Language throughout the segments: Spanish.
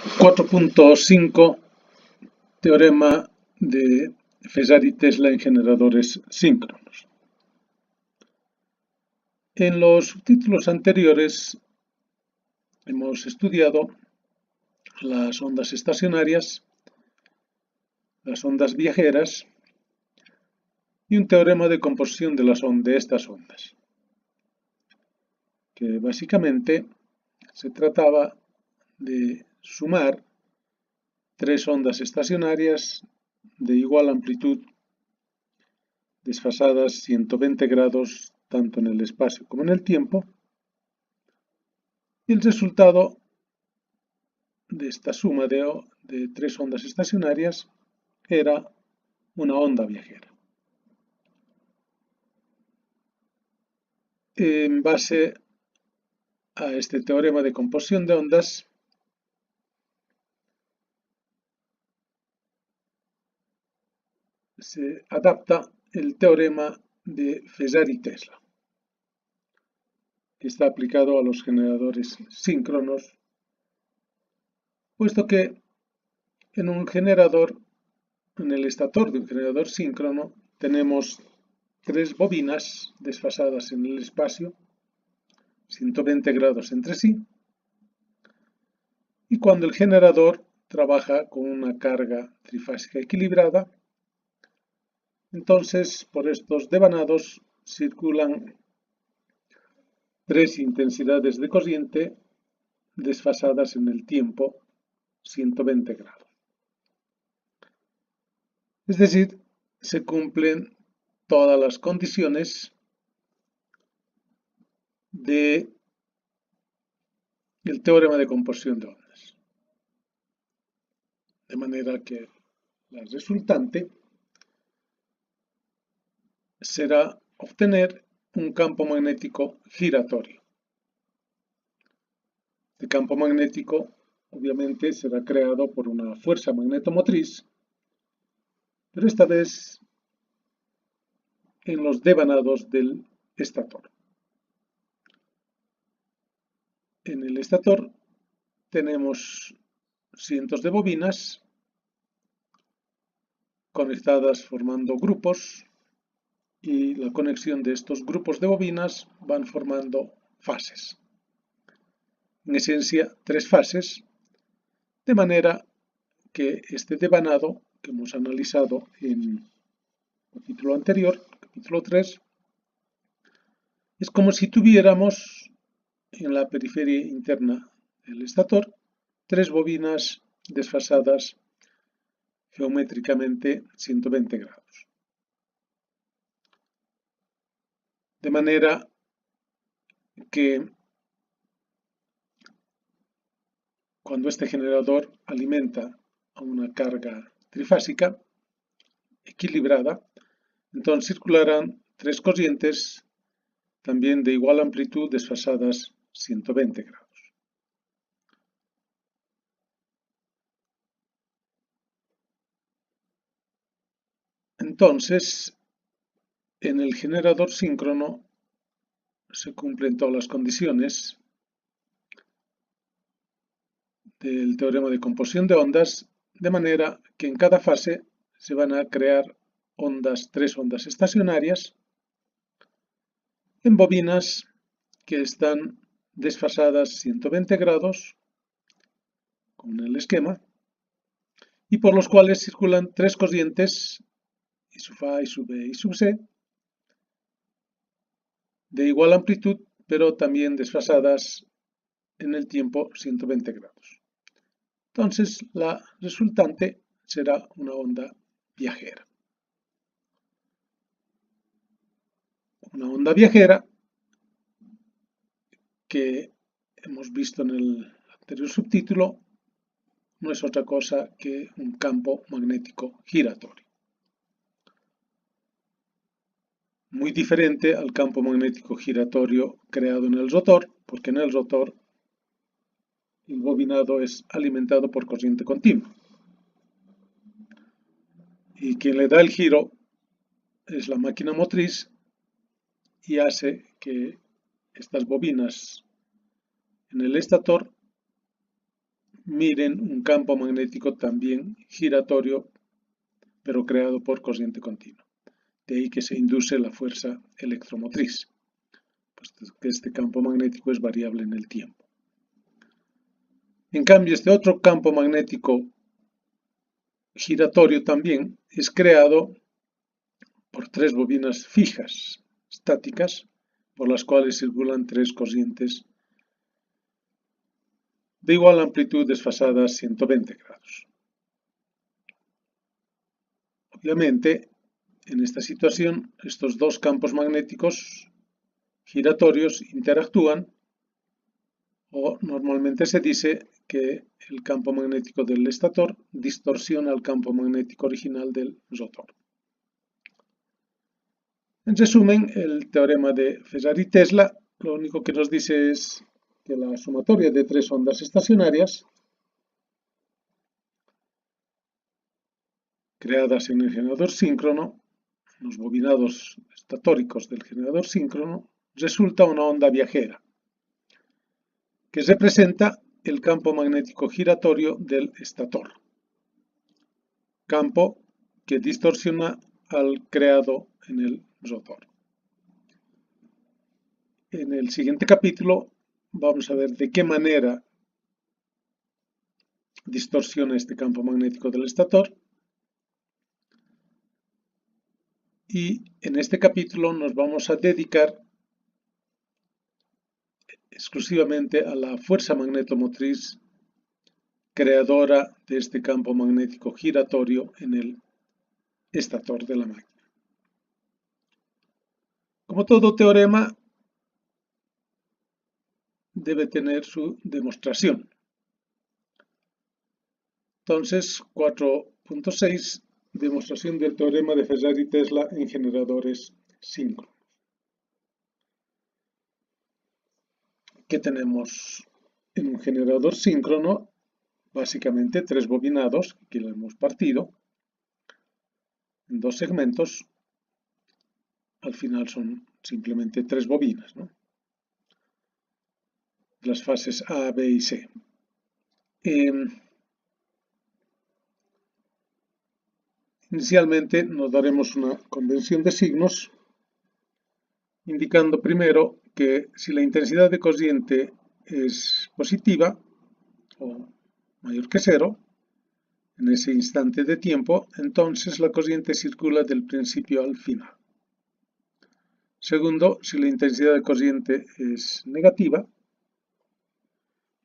4.5 Teorema de Fesari-Tesla en generadores síncronos. En los subtítulos anteriores hemos estudiado las ondas estacionarias, las ondas viajeras y un teorema de composición de estas ondas, que básicamente se trataba de sumar tres ondas estacionarias de igual amplitud, desfasadas 120 grados tanto en el espacio como en el tiempo, y el resultado de esta suma de tres ondas estacionarias era una onda viajera. En base a este teorema de composición de ondas, se adapta el teorema de Fesari-Tesla, que está aplicado a los generadores síncronos, puesto que en un generador, en el estator de un generador síncrono, tenemos tres bobinas desfasadas en el espacio, 120 grados entre sí, y cuando el generador trabaja con una carga trifásica equilibrada, entonces por estos devanados circulan tres intensidades de corriente desfasadas en el tiempo 120 grados. Es decir, se cumplen todas las condiciones del teorema de composición de ondas. De manera que la resultante será obtener un campo magnético giratorio. Este campo magnético obviamente será creado por una fuerza magnetomotriz, pero esta vez en los devanados del estator. En el estator tenemos cientos de bobinas conectadas formando grupos, y la conexión de estos grupos de bobinas van formando fases. En esencia, tres fases, de manera que este devanado que hemos analizado en el capítulo anterior, capítulo 3, es como si tuviéramos en la periferia interna del estator tres bobinas desfasadas geométricamente 120 grados. De manera que cuando este generador alimenta a una carga trifásica equilibrada, entonces circularán tres corrientes también de igual amplitud desfasadas 120 grados. Entonces, en el generador síncrono se cumplen todas las condiciones del teorema de composición de ondas, de manera que en cada fase se van a crear tres ondas estacionarias en bobinas que están desfasadas 120 grados, con el esquema, y por los cuales circulan tres corrientes, I sub A, I sub B y sub C, de igual amplitud, pero también desfasadas en el tiempo 120 grados. Entonces, la resultante será una onda viajera. Una onda viajera que hemos visto en el anterior subtítulo no es otra cosa que un campo magnético giratorio. Muy diferente al campo magnético giratorio creado en el rotor, porque en el rotor el bobinado es alimentado por corriente continua. Y quien le da el giro es la máquina motriz y hace que estas bobinas en el estator miren un campo magnético también giratorio, pero creado por corriente continua. De ahí que se induce la fuerza electromotriz, puesto que este campo magnético es variable en el tiempo. En cambio, este otro campo magnético giratorio también es creado por tres bobinas fijas, estáticas, por las cuales circulan tres corrientes de igual amplitud desfasadas 120 grados. Obviamente, en esta situación, estos dos campos magnéticos giratorios interactúan, o normalmente se dice que el campo magnético del estator distorsiona el campo magnético original del rotor. En resumen, el teorema de Ferrari-Tesla lo único que nos dice es que la sumatoria de tres ondas estacionarias creadas en el generador síncrono, los bobinados estatóricos del generador síncrono, resulta una onda viajera, que representa el campo magnético giratorio del estator, campo que distorsiona al creado en el rotor. En el siguiente capítulo vamos a ver de qué manera distorsiona este campo magnético del estator. Y en este capítulo nos vamos a dedicar exclusivamente a la fuerza magnetomotriz creadora de este campo magnético giratorio en el estator de la máquina. Como todo teorema, debe tener su demostración. Entonces, 4.6, demostración del teorema de Ferrari-Tesla en generadores síncronos. ¿Qué tenemos en un generador síncrono? Básicamente tres bobinados, que lo hemos partido en dos segmentos. Al final son simplemente tres bobinas, ¿no? Las fases A, B y C. Inicialmente nos daremos una convención de signos, indicando primero que si la intensidad de corriente es positiva o mayor que cero, en ese instante de tiempo, entonces la corriente circula del principio al final. Segundo, si la intensidad de corriente es negativa,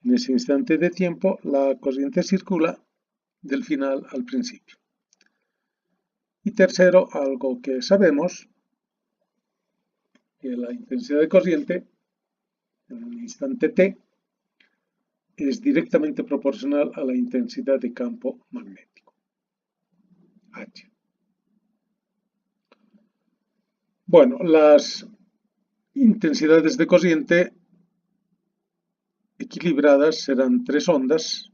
en ese instante de tiempo la corriente circula del final al principio. Y tercero, algo que sabemos, que la intensidad de corriente en un instante t es directamente proporcional a la intensidad de campo magnético, H. Bueno, las intensidades de corriente equilibradas serán tres ondas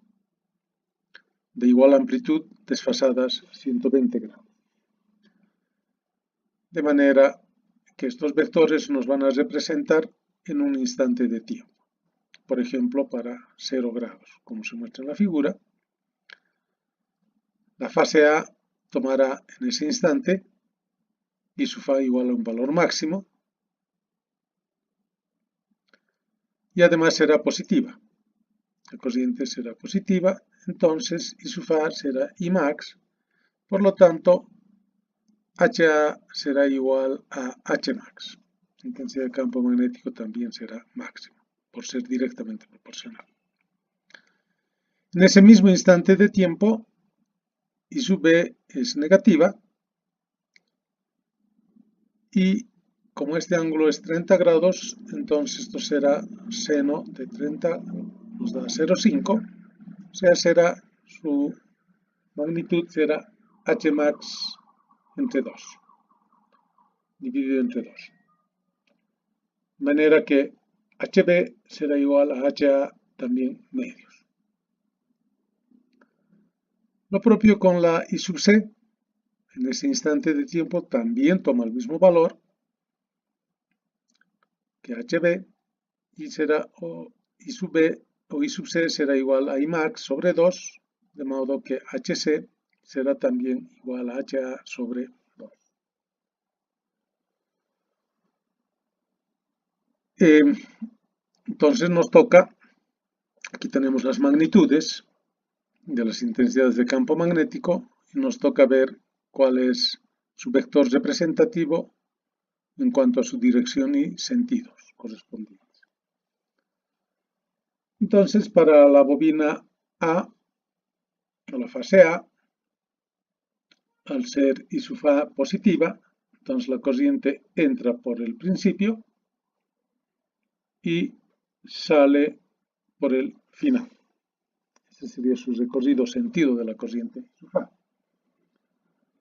de igual amplitud desfasadas 120 grados. De manera que estos vectores nos van a representar en un instante de tiempo. Por ejemplo, para 0 grados, como se muestra en la figura. La fase A tomará en ese instante I sub A igual a un valor máximo y además será positiva. La corriente será positiva, entonces I sub A será I max, por lo tanto HA será igual a H max. La intensidad de campo magnético también será máxima, por ser directamente proporcional. En ese mismo instante de tiempo, I sub B es negativa y como este ángulo es 30 grados, entonces esto será seno de 30, nos da 0,5, o sea, su magnitud será H max entre 2, dividido entre 2. De manera que HB será igual a HA también medios. Lo propio con la I sub C, en ese instante de tiempo también toma el mismo valor que HB y será I sub B o I sub C será igual a I max sobre 2, de modo que HC será también igual a HA sobre 2. Entonces nos toca, aquí tenemos las magnitudes de las intensidades de campo magnético y nos toca ver cuál es su vector representativo en cuanto a su dirección y sentidos correspondientes. Entonces, para la bobina A, o la fase A, al ser I sub A positiva, entonces la corriente entra por el principio y sale por el final. Ese sería su recorrido sentido de la corriente I sub A.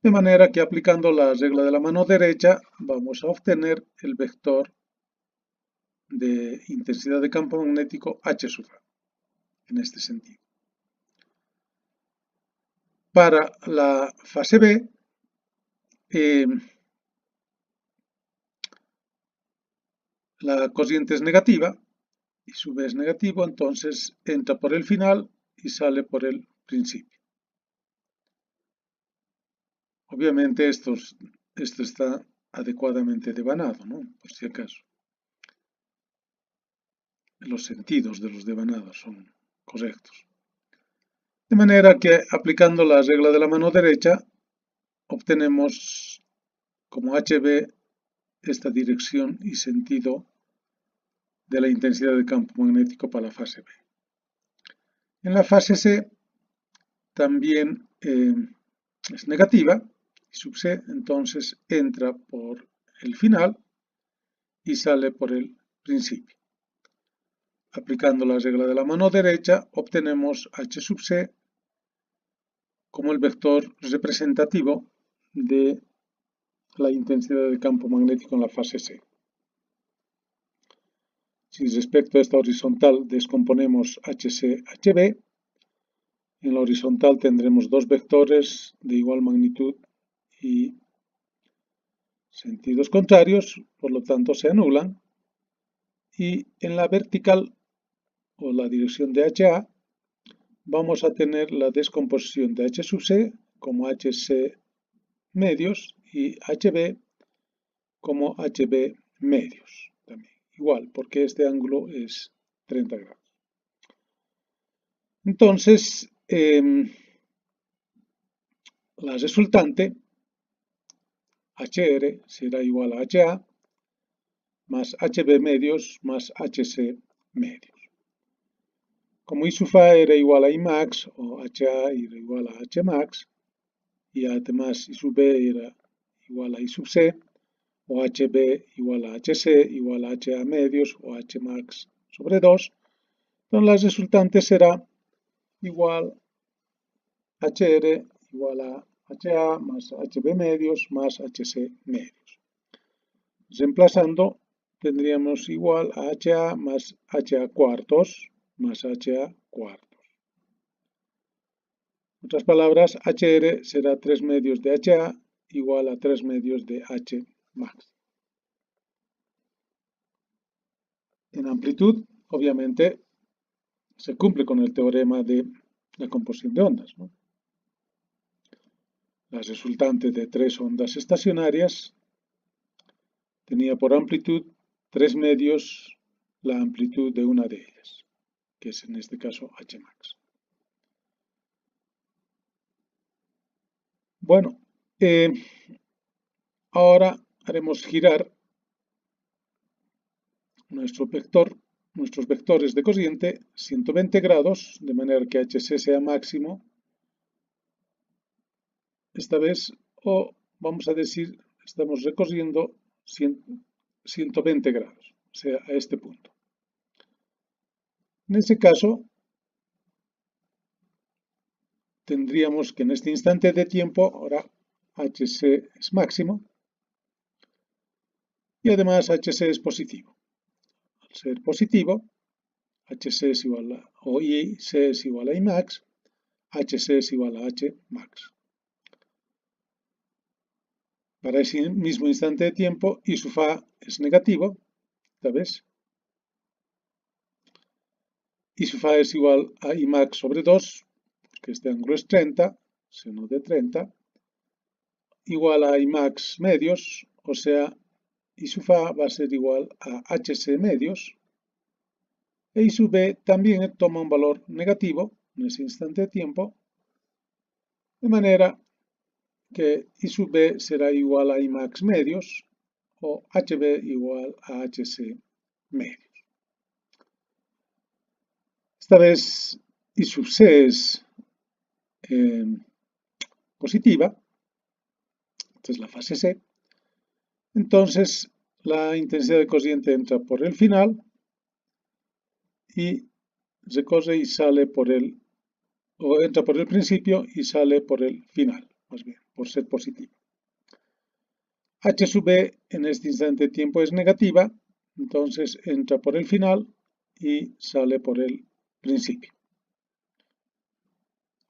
De manera que aplicando la regla de la mano derecha vamos a obtener el vector de intensidad de campo magnético H sub A, en este sentido. Para la fase B, la corriente es negativa, y sub B es negativo, entonces entra por el final y sale por el principio. Obviamente esto está adecuadamente devanado, ¿no? Por si acaso. Los sentidos de los devanados son correctos. De manera que aplicando la regla de la mano derecha obtenemos como HB esta dirección y sentido de la intensidad de campo magnético para la fase B. En la fase C también es negativa, y sub C entonces entra por el final y sale por el principio. Aplicando la regla de la mano derecha obtenemos H sub C como el vector representativo de la intensidad de campo magnético en la fase C. Si respecto a esta horizontal descomponemos HC, HB, en la horizontal tendremos dos vectores de igual magnitud y sentidos contrarios, por lo tanto se anulan, y en la vertical o la dirección de HA vamos a tener la descomposición de H sub C como HC medios y HB como HB medios también, igual, porque este ángulo es 30 grados. Entonces, la resultante HR será igual a HA más HB medios más HC medios. Como I sub A era igual a I max o HA era igual a H max y además I sub B era igual a I sub C o HB igual a HC igual a HA medios o H max sobre 2, entonces la resultante será igual HR igual a HA más HB medios más HC medios. Reemplazando tendríamos igual a HA más HA cuartos más HA cuartos. En otras palabras, HR será 3 medios de HA igual a 3 medios de H max. En amplitud, obviamente, se cumple con el teorema de la composición de ondas, ¿no? La resultante de 3 ondas estacionarias tenía por amplitud 3 medios la amplitud de una de ellas, que es en este caso H max. Bueno, ahora haremos girar nuestros vectores de corriente 120 grados, de manera que HC sea máximo, esta vez, o vamos a decir, estamos recorriendo 120 grados, o sea, a este punto. En ese caso, tendríamos que en este instante de tiempo, ahora HC es máximo, y además HC es positivo. Al ser positivo, HC es igual a, o IC es igual a I max, HC es igual a H max. Para ese mismo instante de tiempo, I sub A es negativo, ¿sabes? I sub A es igual a I max sobre 2, porque este ángulo es 30, seno de 30, igual a I max medios, o sea, I sub A va a ser igual a HC medios, e I sub B también toma un valor negativo en ese instante de tiempo, de manera que I sub B será igual a I max medios, o HB igual a HC medios. Esta vez I sub C es positiva, esta es la fase C, entonces la intensidad de corriente entra por el final y recorre y sale por el, o entra por el principio y sale por el final, más bien, por ser positiva. H sub B en este instante de tiempo es negativa, entonces entra por el final y sale por el principio.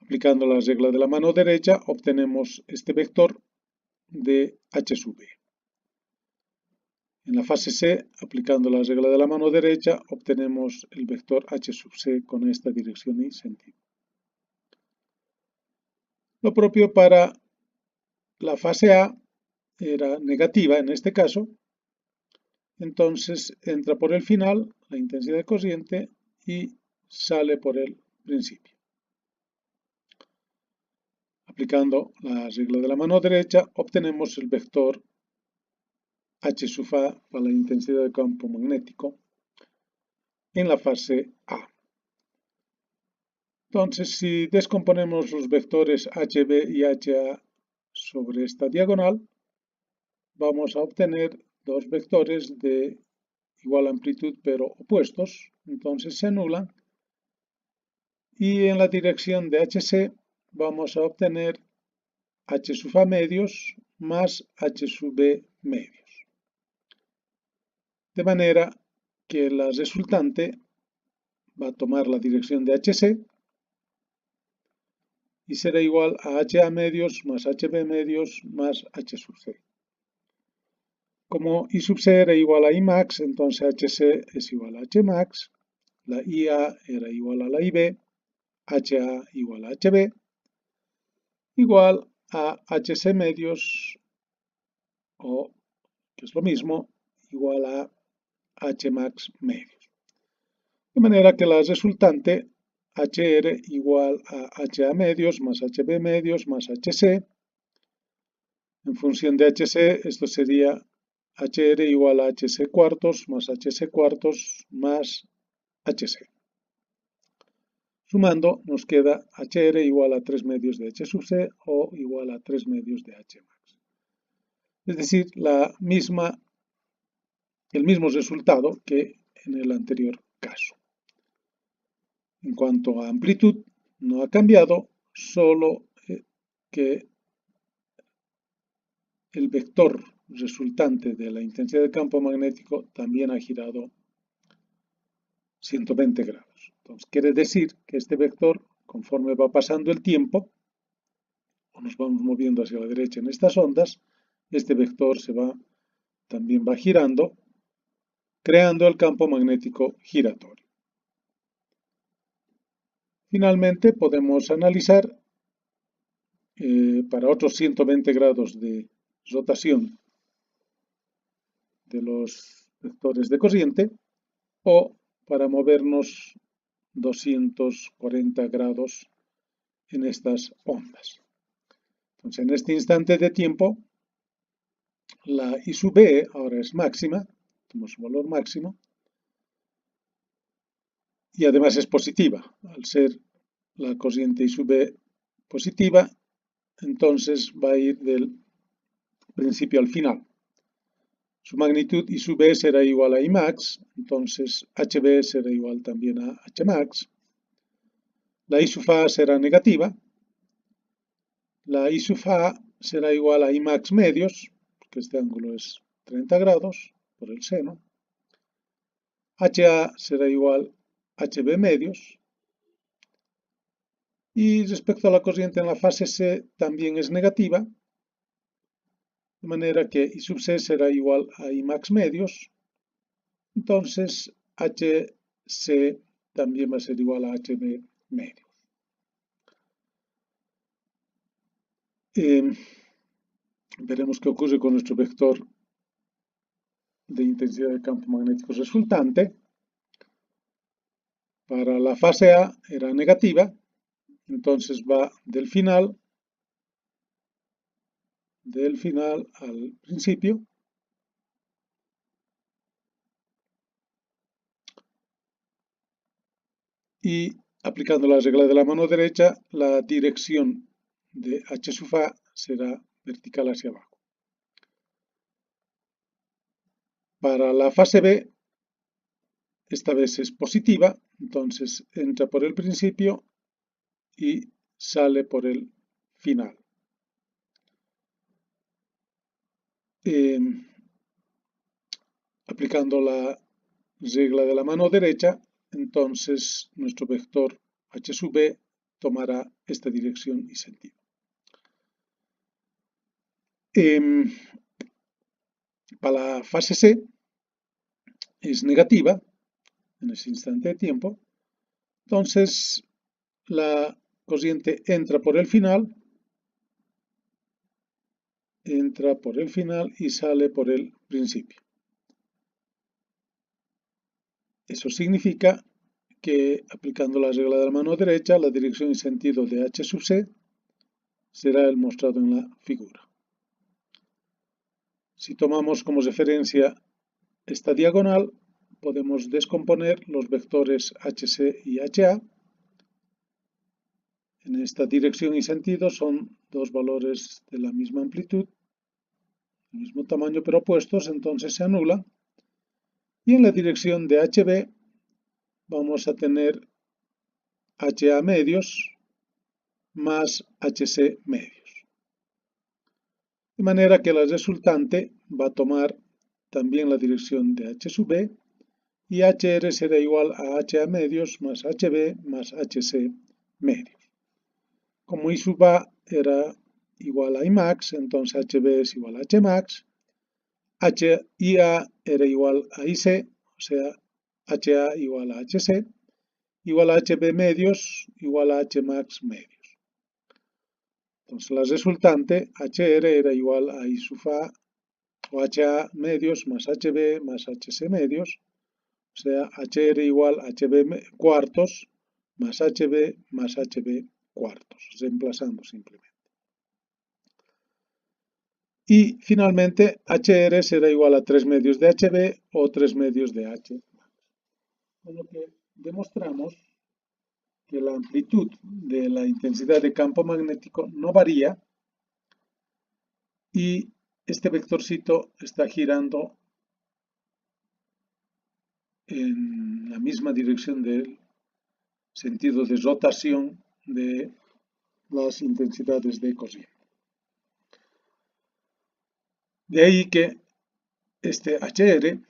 Aplicando la regla de la mano derecha, obtenemos este vector de H sub B. En la fase C, aplicando la regla de la mano derecha, obtenemos el vector H sub C con esta dirección y sentido. Lo propio para la fase A era negativa en este caso, entonces entra por el final, la intensidad de corriente, y sale por el principio. Aplicando la regla de la mano derecha, obtenemos el vector H sub A para la intensidad de campo magnético en la fase A. Entonces, si descomponemos los vectores HB y HA sobre esta diagonal, vamos a obtener dos vectores de igual amplitud pero opuestos, entonces se anulan, y en la dirección de HC vamos a obtener H sub A medios más H sub B medios. De manera que la resultante va a tomar la dirección de HC y será igual a HA medios más HB medios más H sub C. Como I sub C era igual a I max, entonces HC es igual a H max, la IA era igual a la IB, HA igual a HB, igual a HC medios, o, que es lo mismo, igual a H max medios. De manera que la resultante HR igual a HA medios más HB medios más HC. En función de HC, esto sería HR igual a HC cuartos más HC cuartos más HC. Sumando nos queda HR igual a 3 medios de H sub C o igual a 3 medios de H max. Es decir, el mismo resultado que en el anterior caso. En cuanto a amplitud, no ha cambiado, solo que el vector resultante de la intensidad del campo magnético también ha girado 120 grados. Entonces, quiere decir que este vector, conforme va pasando el tiempo, o nos vamos moviendo hacia la derecha en estas ondas, este vector también va girando, creando el campo magnético giratorio. Finalmente, podemos analizar para otros 120 grados de rotación de los vectores de corriente, o para movernos 240 grados en estas ondas. Entonces, en este instante de tiempo, la I sub B ahora es máxima, tenemos un valor máximo, y además es positiva. Al ser la corriente I sub B positiva, entonces va a ir del principio al final. Su magnitud I sub B será igual a I max, entonces HB será igual también a H max. La I sub A será negativa. La I sub A será igual a I max medios, porque este ángulo es 30 grados por el seno. HA será igual a HB medios. Y respecto a la corriente en la fase C también es negativa, de manera que I sub C será igual a I max medios. Entonces HC también va a ser igual a HB medios. Veremos qué ocurre con nuestro vector de intensidad de campo magnético resultante. Para la fase A era negativa, entonces va del final al principio. Y aplicando la regla de la mano derecha, la dirección de H sub A será vertical hacia abajo. Para la fase B, esta vez es positiva, entonces entra por el principio y sale por el final. Aplicando la regla de la mano derecha, entonces nuestro vector H sub B tomará esta dirección y sentido. Para la fase C es negativa en ese instante de tiempo, entonces la corriente entra por el final y sale por el principio. Eso significa que aplicando la regla de la mano derecha, la dirección y sentido de H sub C será el mostrado en la figura. Si tomamos como referencia esta diagonal, podemos descomponer los vectores HC y HA. En esta dirección y sentido son dos valores de la misma amplitud, del mismo tamaño pero opuestos, entonces se anulan. Y en la dirección de HB vamos a tener HA medios más HC medios. De manera que la resultante va a tomar también la dirección de H sub B y HR será igual a HA medios más HB más HC medios. Como I sub A era igual a I max, entonces HB es igual a H max. HIA era igual a IC, o sea, HA igual a HC, igual a HB medios, igual a H max medios. Entonces la resultante, HR era igual a I sub A o HA medios más HB más HC medios, o sea, HR igual a HB cuartos más HB más HB cuartos, reemplazando simplemente. Y finalmente, HR será igual a 3 medios de HB o 3 medios de H. Con lo que demostramos que la amplitud de la intensidad de campo magnético no varía y este vectorcito está girando en la misma dirección del sentido de rotación de las intensidades de corriente. De ahí que este HR,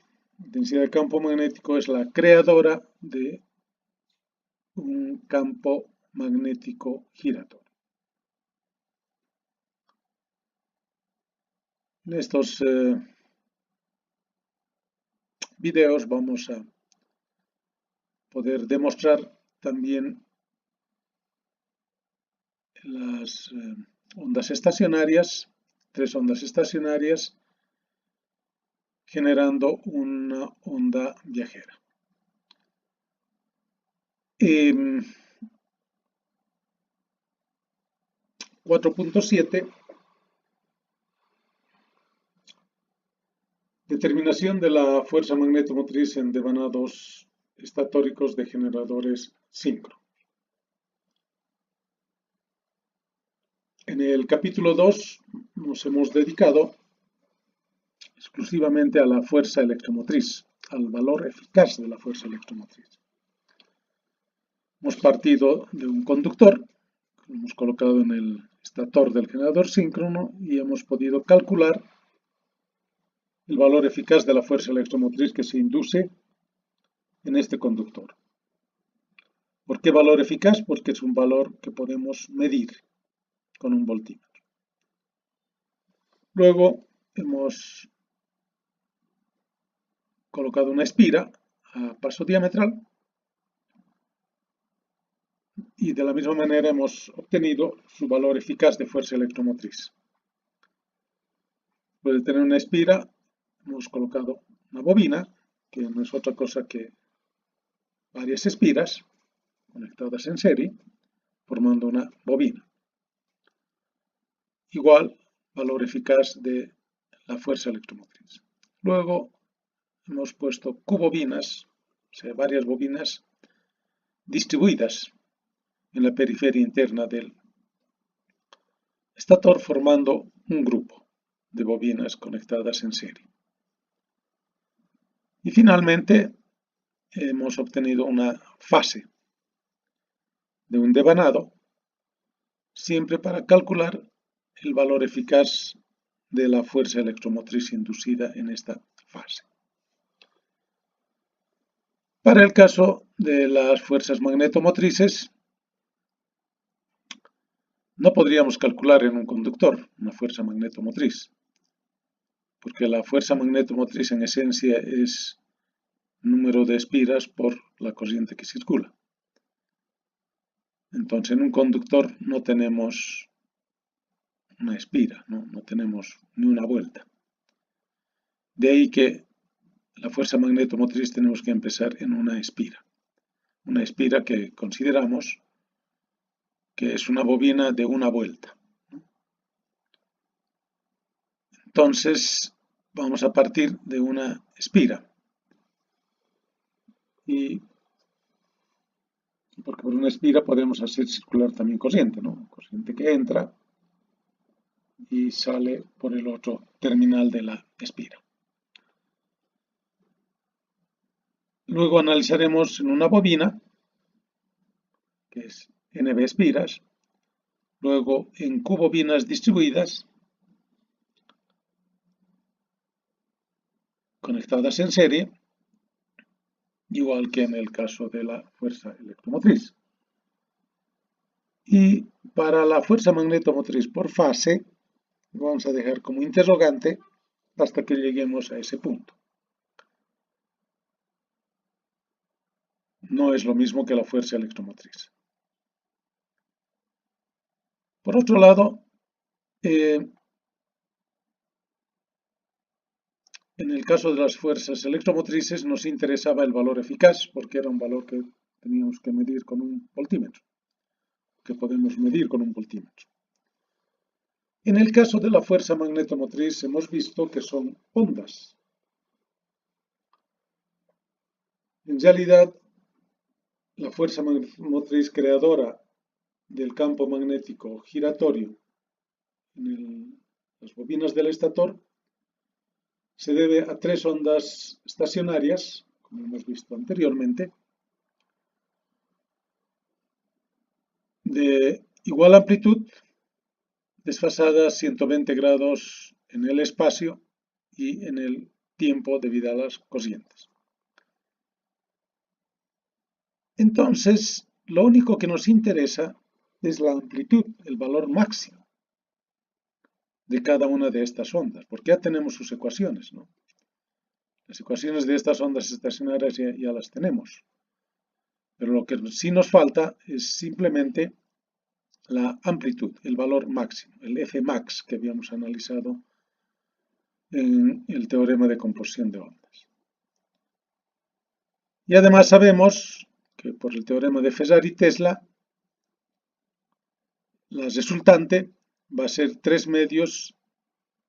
intensidad de campo magnético, es la creadora de un campo magnético giratorio. En estos videos vamos a poder demostrar también las ondas estacionarias, 3 ondas estacionarias, generando una onda viajera. 4.7 determinación de la fuerza magnetomotriz en devanados estatóricos de generadores síncronos. En el capítulo 2 nos hemos dedicado exclusivamente a la fuerza electromotriz, al valor eficaz de la fuerza electromotriz. Hemos partido de un conductor, lo hemos colocado en el estator del generador síncrono y hemos podido calcular el valor eficaz de la fuerza electromotriz que se induce en este conductor. ¿Por qué valor eficaz? Porque es un valor que podemos medir con un voltímetro. Luego hemos colocado una espira a paso diametral y de la misma manera hemos obtenido su valor eficaz de fuerza electromotriz. Después de tener una espira, hemos colocado una bobina, que no es otra cosa que varias espiras conectadas en serie, formando una bobina. Igual valor eficaz de la fuerza electromotriz. Luego hemos puesto cubobinas, o sea, varias bobinas distribuidas en la periferia interna del estator, formando un grupo de bobinas conectadas en serie. Y finalmente hemos obtenido una fase de un devanado, siempre para calcular el valor eficaz de la fuerza electromotriz inducida en esta fase. Para el caso de las fuerzas magnetomotrices, no podríamos calcular en un conductor una fuerza magnetomotriz, porque la fuerza magnetomotriz en esencia es número de espiras por la corriente que circula. Entonces, en un conductor no tenemos una espira, no tenemos ni una vuelta. De ahí que la fuerza magnetomotriz tenemos que empezar en una espira que consideramos que es una bobina de una vuelta. Entonces, vamos a partir de una espira. Y porque por una espira podemos hacer circular también corriente, ¿no? Corriente que entra y sale por el otro terminal de la espira. Luego analizaremos en una bobina, que es NB espiras, luego en cubobinas distribuidas, conectadas en serie, igual que en el caso de la fuerza electromotriz. Y para la fuerza magnetomotriz por fase, vamos a dejar como interrogante hasta que lleguemos a ese punto. No es lo mismo que la fuerza electromotriz. Por otro lado, en el caso de las fuerzas electromotrices nos interesaba el valor eficaz, porque era un valor que teníamos que medir con un voltímetro, que podemos medir con un voltímetro. En el caso de la fuerza magnetomotriz hemos visto que son ondas. En realidad, la fuerza motriz creadora del campo magnético giratorio en las bobinas del estator se debe a tres ondas estacionarias, como hemos visto anteriormente, de igual amplitud, desfasadas 120 grados en el espacio y en el tiempo debido a las corrientes. Entonces, lo único que nos interesa es la amplitud, el valor máximo de cada una de estas ondas, porque ya tenemos sus ecuaciones, ¿no? Las ecuaciones de estas ondas estacionarias ya las tenemos. Pero lo que sí nos falta es simplemente la amplitud, el valor máximo, el Fmax que habíamos analizado en el teorema de composición de ondas. Y además sabemos que por el teorema de Fesari-Tesla, la resultante va a ser 3 medios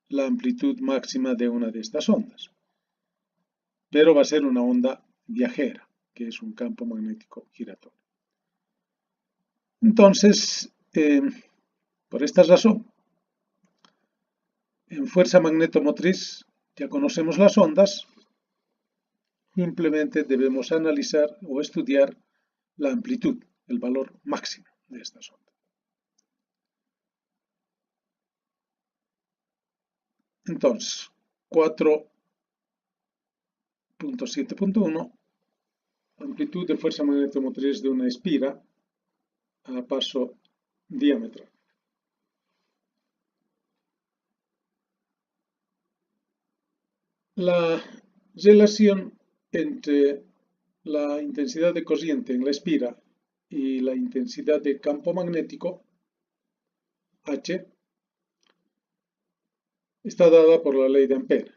la amplitud máxima de una de estas ondas. Pero va a ser una onda viajera, que es un campo magnético giratorio. Entonces, por esta razón, en fuerza magnetomotriz ya conocemos las ondas, simplemente debemos analizar o estudiar la amplitud, el valor máximo de estas ondas. Entonces, 4.7.1, amplitud de fuerza magnetomotriz de una espira a paso diámetro. La relación entre la intensidad de corriente en la espira y la intensidad de campo magnético, H, está dada por la ley de Ampère.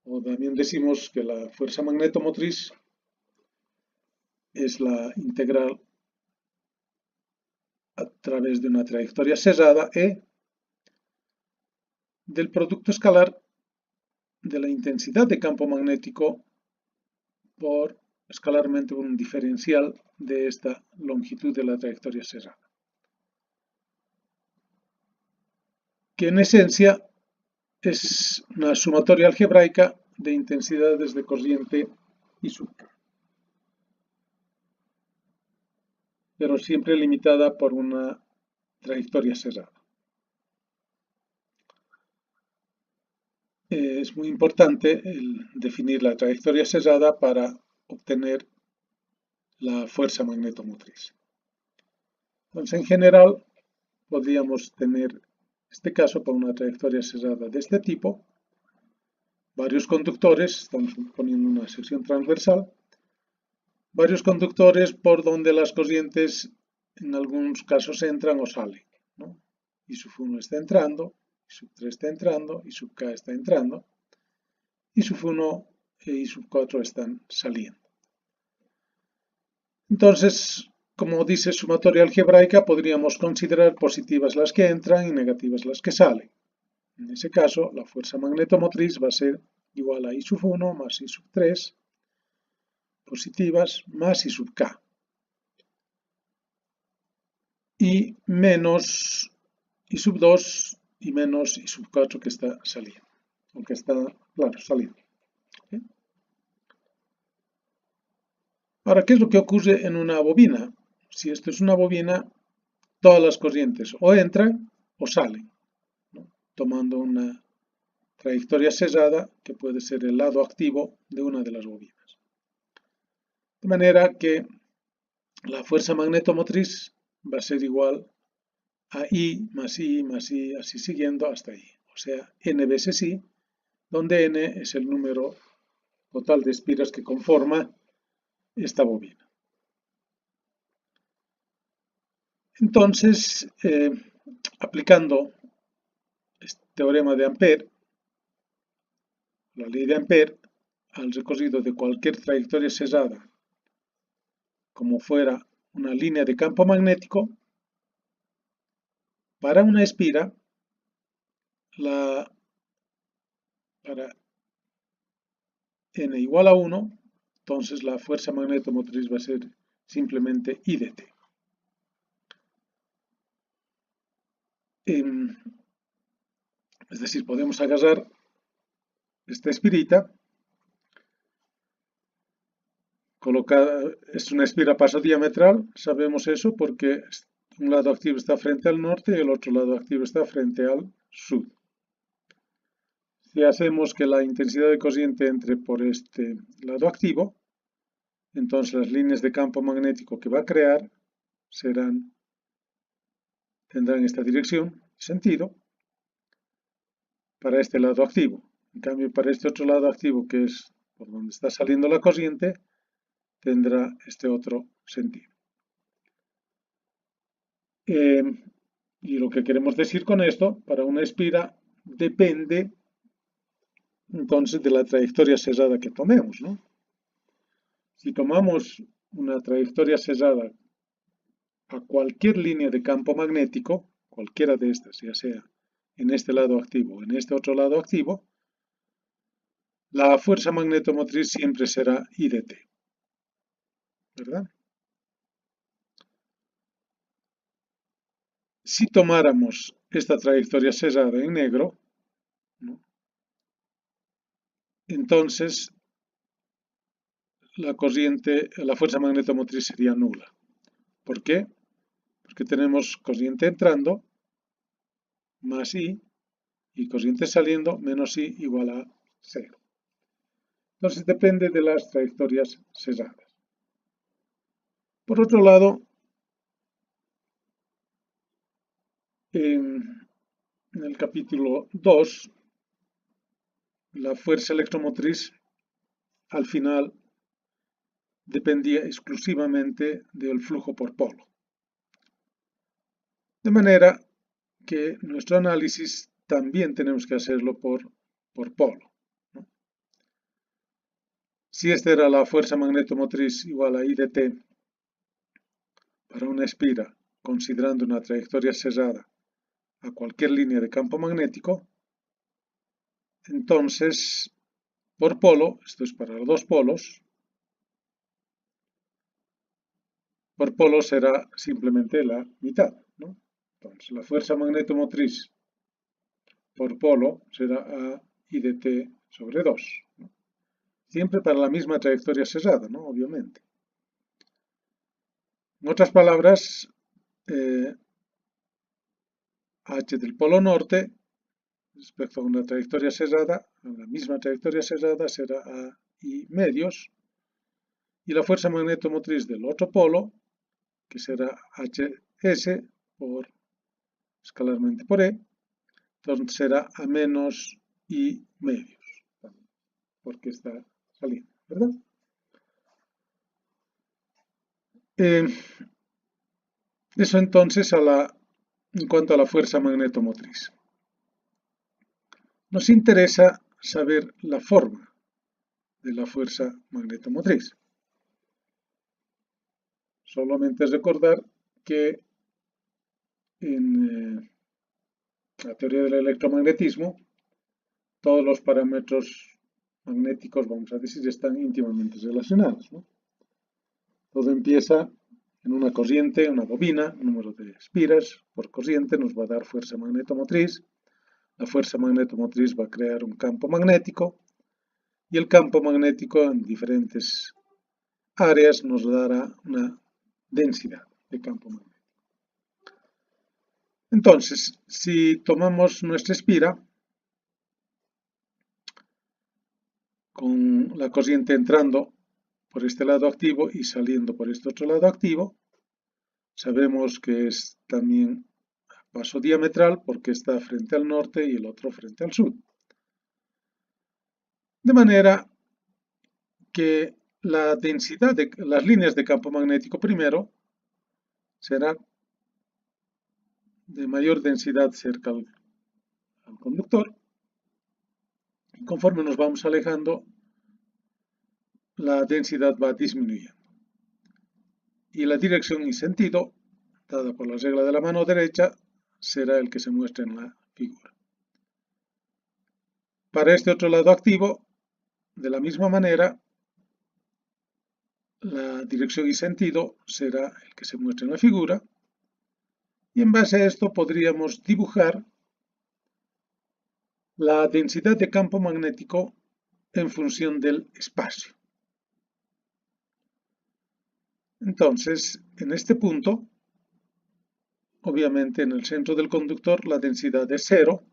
O también decimos que la fuerza magnetomotriz es la integral a través de una trayectoria cerrada E del producto escalar de la intensidad de campo magnético por escalarmente un diferencial de esta longitud de la trayectoria cerrada, que en esencia es una sumatoria algebraica de intensidades de corriente y sub K, pero siempre limitada por una trayectoria cerrada. Es muy importante definir la trayectoria cerrada para obtener la fuerza magnetomotriz. Entonces, en general, podríamos tener este caso para una trayectoria cerrada de este tipo, varios conductores, estamos poniendo una sección transversal, varios conductores por donde las corrientes en algunos casos entran o salen, ¿no? Y sub 1 está entrando, y sub 3 está entrando, y sub K está entrando, y sub 1 y sub 4 están saliendo. Entonces, como dice sumatoria algebraica, podríamos considerar positivas las que entran y negativas las que salen. En ese caso, la fuerza magnetomotriz va a ser igual a I sub 1 más I sub 3 positivas más I sub K. Y menos I sub 2 y menos I sub 4 que está saliendo. O que está, claro, saliendo. ¿Sí? Ahora, ¿qué es lo que ocurre en una bobina? Si esto es una bobina, todas las corrientes o entran o salen, ¿no? Tomando una trayectoria cerrada que puede ser el lado activo de una de las bobinas. De manera que la fuerza magnetomotriz va a ser igual a I más I más I, así siguiendo hasta I. O sea, N veces I, donde N es el número total de espiras que conforma esta bobina. Entonces, aplicando este teorema de Ampère, la ley de Ampère, al recorrido de cualquier trayectoria cerrada, como fuera una línea de campo magnético, para una espira, para n igual a 1, entonces la fuerza magnetomotriz va a ser simplemente I de t. Es decir, podemos agarrar esta espirita, colocada, es una espira paso diametral, sabemos eso porque un lado activo está frente al norte y el otro lado activo está frente al sur. Si hacemos que la intensidad de corriente entre por este lado activo, entonces las líneas de campo magnético que va a crear tendrán esta dirección, sentido, para este lado activo. En cambio, para este otro lado activo, que es por donde está saliendo la corriente, tendrá este otro sentido. Y lo que queremos decir con esto, para una espira, depende entonces de la trayectoria cerrada que tomemos, ¿no? Si tomamos una trayectoria cerrada a cualquier línea de campo magnético, cualquiera de estas, ya sea en este lado activo o en este otro lado activo, la fuerza magnetomotriz siempre será I de t, ¿verdad? Si tomáramos esta trayectoria cerrada en negro, ¿no? Entonces la fuerza magnetomotriz sería nula. ¿Por qué? Porque tenemos corriente entrando más I y corriente saliendo menos I igual a 0. Entonces depende de las trayectorias cerradas. Por otro lado, en el capítulo 2, la fuerza electromotriz al final dependía exclusivamente del flujo por polo. De manera que nuestro análisis también tenemos que hacerlo por polo, ¿no? Si esta era la fuerza magnetomotriz igual a I de T para una espira, considerando una trayectoria cerrada a cualquier línea de campo magnético, entonces por polo, esto es para los dos polos, por polo será simplemente la mitad, ¿no? Entonces la fuerza magnetomotriz por polo será A I de T sobre 2, ¿no? Siempre para la misma trayectoria cerrada, ¿no? Obviamente. En otras palabras, H del polo norte respecto a una trayectoria cerrada, a la misma trayectoria cerrada será A I medios, y la fuerza magnetomotriz del otro polo, que será HS por escalarmente por E, entonces será A menos I medios, porque está saliendo, ¿verdad? Eso entonces en cuanto a la fuerza magnetomotriz. Nos interesa saber la forma de la fuerza magnetomotriz. Solamente recordar que en la teoría del electromagnetismo todos los parámetros magnéticos, vamos a decir, están íntimamente relacionados, ¿no? Todo empieza en una corriente, una bobina, número de espiras por corriente nos va a dar fuerza magnetomotriz. La fuerza magnetomotriz va a crear un campo magnético y el campo magnético en diferentes áreas nos dará una densidad de campo magnético. Entonces, si tomamos nuestra espira con la corriente entrando por este lado activo y saliendo por este otro lado activo, sabemos que es también paso diametral porque está frente al norte y el otro frente al sur. De manera que la densidad de las líneas de campo magnético primero será de mayor densidad cerca al conductor, y conforme nos vamos alejando, la densidad va disminuyendo. Y la dirección y sentido, dada por la regla de la mano derecha, será el que se muestra en la figura. Para este otro lado activo, de la misma manera, la dirección y sentido será el que se muestra en la figura, y en base a esto podríamos dibujar la densidad de campo magnético en función del espacio. Entonces, en este punto, obviamente en el centro del conductor la densidad es 0,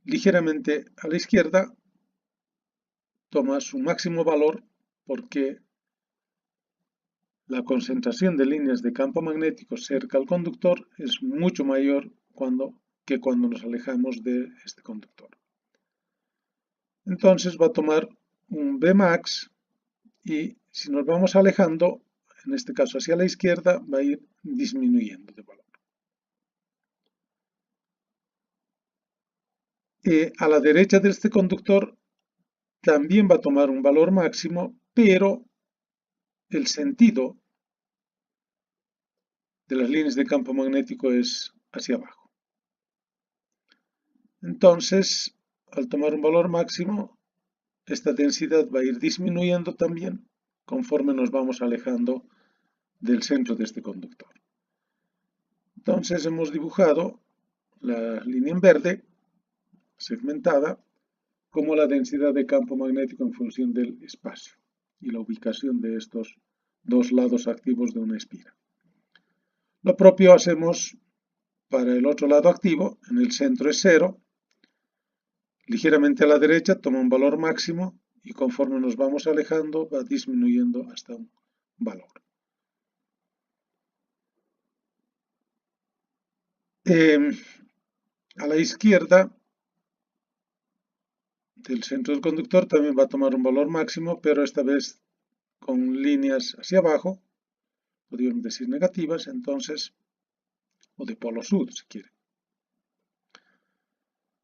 ligeramente a la izquierda toma su máximo valor porque la concentración de líneas de campo magnético cerca al conductor es mucho mayor que cuando nos alejamos de este conductor. Entonces va a tomar un Bmax y si nos vamos alejando, en este caso hacia la izquierda, va a ir disminuyendo de valor. A la derecha de este conductor también va a tomar un valor máximo, pero el sentido de las líneas de campo magnético es hacia abajo. Entonces, al tomar un valor máximo, esta densidad va a ir disminuyendo también conforme nos vamos alejando del centro de este conductor. Entonces hemos dibujado la línea en verde segmentada como la densidad de campo magnético en función del espacio y la ubicación de estos dos lados activos de una espira. Lo propio hacemos para el otro lado activo, en el centro es 0, ligeramente a la derecha toma un valor máximo y conforme nos vamos alejando va disminuyendo hasta un valor. A la izquierda del centro del conductor también va a tomar un valor máximo, pero esta vez con líneas hacia abajo, podríamos decir negativas, entonces, o de polo sur, si quiere.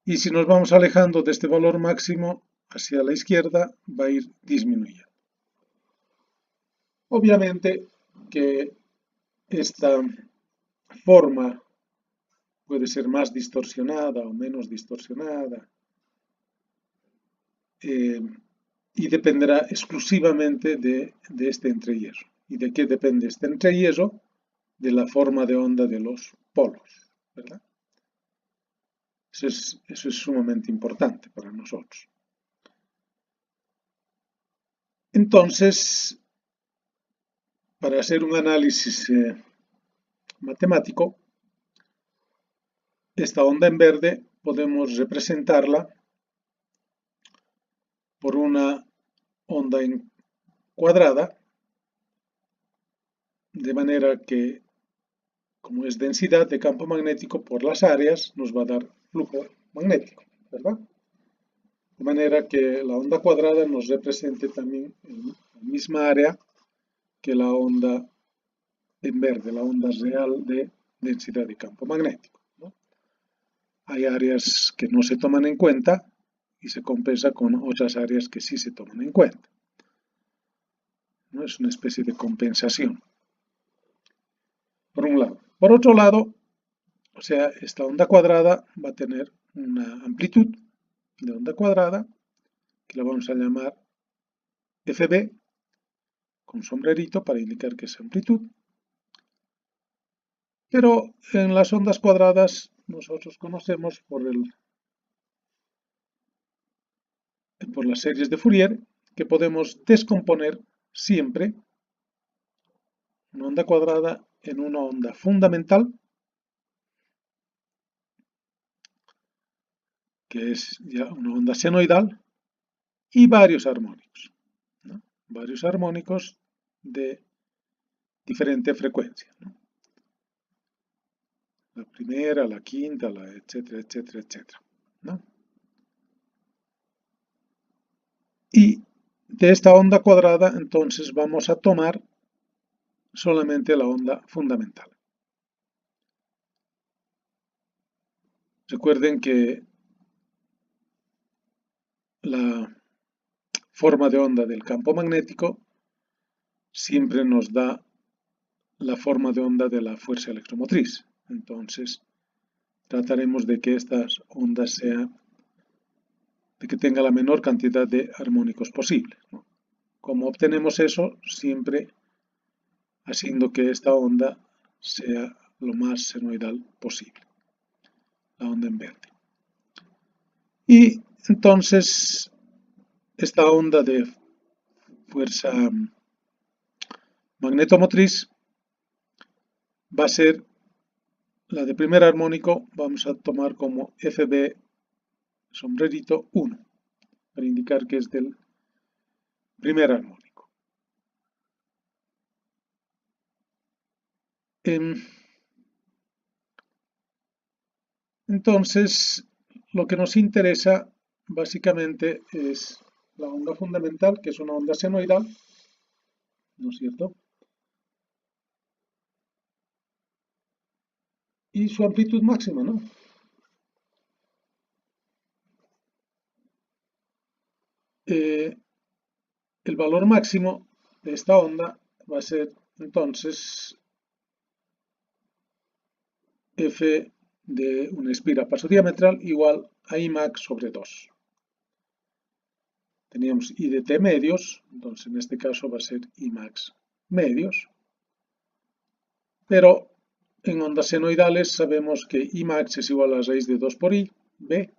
Y si nos vamos alejando de este valor máximo hacia la izquierda, va a ir disminuyendo. Obviamente que esta forma puede ser más distorsionada o menos distorsionada, y dependerá exclusivamente de este entreyeso. ¿Y de qué depende este entreyeso? De la forma de onda de los polos, ¿verdad? Eso es sumamente importante para nosotros. Entonces, para hacer un análisis matemático, esta onda en verde podemos representarla por una onda cuadrada, de manera que, como es densidad de campo magnético por las áreas, nos va a dar flujo magnético, ¿verdad? De manera que la onda cuadrada nos represente también en la misma área que la onda en verde, la onda real de densidad de campo magnético, ¿no? Hay áreas que no se toman en cuenta y se compensa con otras áreas que sí se toman en cuenta, ¿no? Es una especie de compensación, por un lado. Por otro lado, o sea, esta onda cuadrada va a tener una amplitud de onda cuadrada, que la vamos a llamar FB, con sombrerito para indicar que es amplitud. Pero en las ondas cuadradas nosotros conocemos por las series de Fourier que podemos descomponer siempre una onda cuadrada en una onda fundamental, que es ya una onda senoidal, y varios armónicos, ¿no? Varios armónicos de diferente frecuencia, ¿no? La primera, la quinta, etcétera, etcétera, etcétera, ¿no? Y de esta onda cuadrada, entonces, vamos a tomar solamente la onda fundamental. Recuerden que la forma de onda del campo magnético siempre nos da la forma de onda de la fuerza electromotriz. Entonces, trataremos de que estas ondas de que tenga la menor cantidad de armónicos posible, ¿no? ¿Cómo obtenemos eso? Siempre haciendo que esta onda sea lo más senoidal posible, la onda en verde. Y entonces, esta onda de fuerza magnetomotriz va a ser la de primer armónico, vamos a tomar como FB sombrerito 1, para indicar que es del primer armónico. Entonces, lo que nos interesa básicamente es la onda fundamental, que es una onda senoidal, ¿no es cierto? Y su amplitud máxima, ¿no? El valor máximo de esta onda va a ser entonces F de una espira paso diametral igual a Imax sobre 2. Teníamos I de T medios, entonces en este caso va a ser Imax medios. Pero en ondas senoidales sabemos que Imax es igual a la raíz de 2 por IB,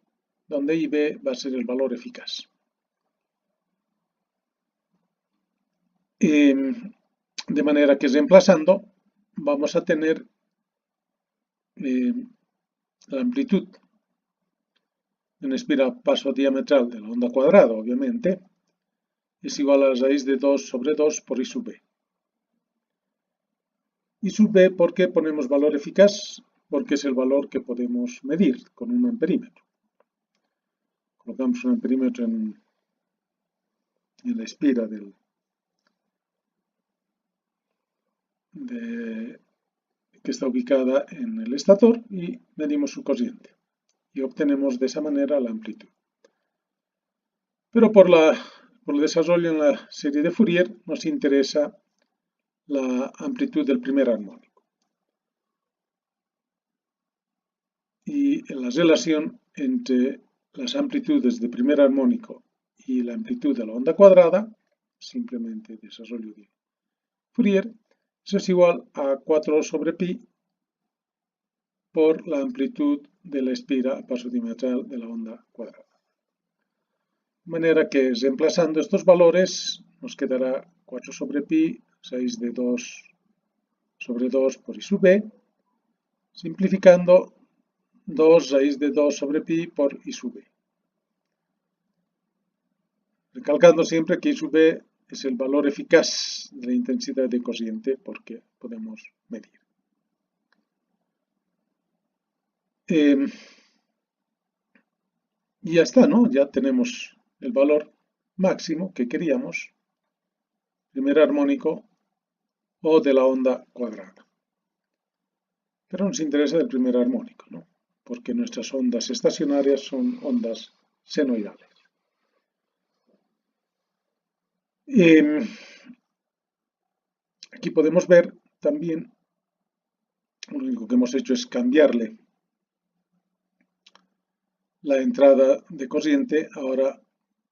donde IB va a ser el valor eficaz. De manera que reemplazando vamos a tener la amplitud de una espira paso diametral de la onda cuadrada, obviamente, es igual a la raíz de 2 sobre 2 por I sub B. I sub B, ¿por qué ponemos valor eficaz? Porque es el valor que podemos medir con un amperímetro. Colocamos un amperímetro en la espira del que está ubicada en el estator y medimos su cociente y obtenemos de esa manera la amplitud. Pero por el desarrollo en la serie de Fourier nos interesa la amplitud del primer armónico y la relación entre las amplitudes del primer armónico y la amplitud de la onda cuadrada, simplemente desarrollo de Fourier, eso es igual a 4 sobre pi por la amplitud de la espira a paso diametral de la onda cuadrada. De manera que reemplazando estos valores nos quedará 4 sobre pi, 6 de 2 sobre 2 por I sub b, simplificando 2 raíz de 2 sobre pi por I sub b. Recalcando siempre que I sub b es el valor eficaz de la intensidad de cociente porque podemos medir. Y ya está, ¿no? Ya tenemos el valor máximo que queríamos, primer armónico o de la onda cuadrada. Pero nos interesa el primer armónico, ¿no? Porque nuestras ondas estacionarias son ondas senoidales. Aquí podemos ver también, lo único que hemos hecho es cambiarle la entrada de corriente ahora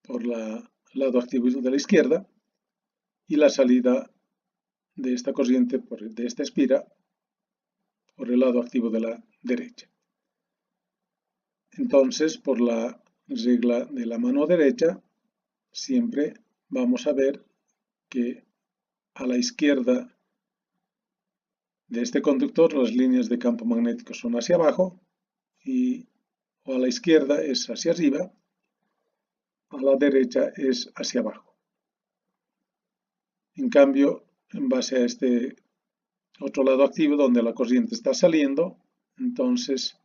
por el lado activo de la izquierda y la salida de esta corriente, de esta espira, por el lado activo de la derecha. Entonces, por la regla de la mano derecha, siempre vamos a ver que a la izquierda de este conductor las líneas de campo magnético son hacia abajo o a la izquierda es hacia arriba, a la derecha es hacia abajo. En cambio, en base a este otro lado activo donde la corriente está saliendo, entonces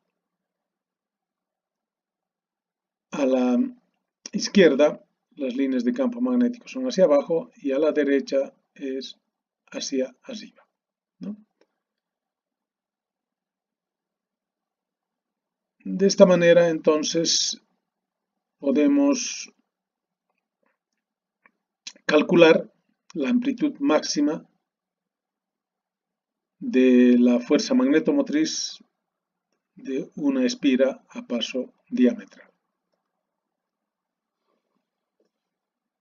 a la izquierda las líneas de campo magnético son hacia abajo y a la derecha es hacia arriba, ¿no? De esta manera, entonces, podemos calcular la amplitud máxima de la fuerza magnetomotriz de una espira a paso diametral.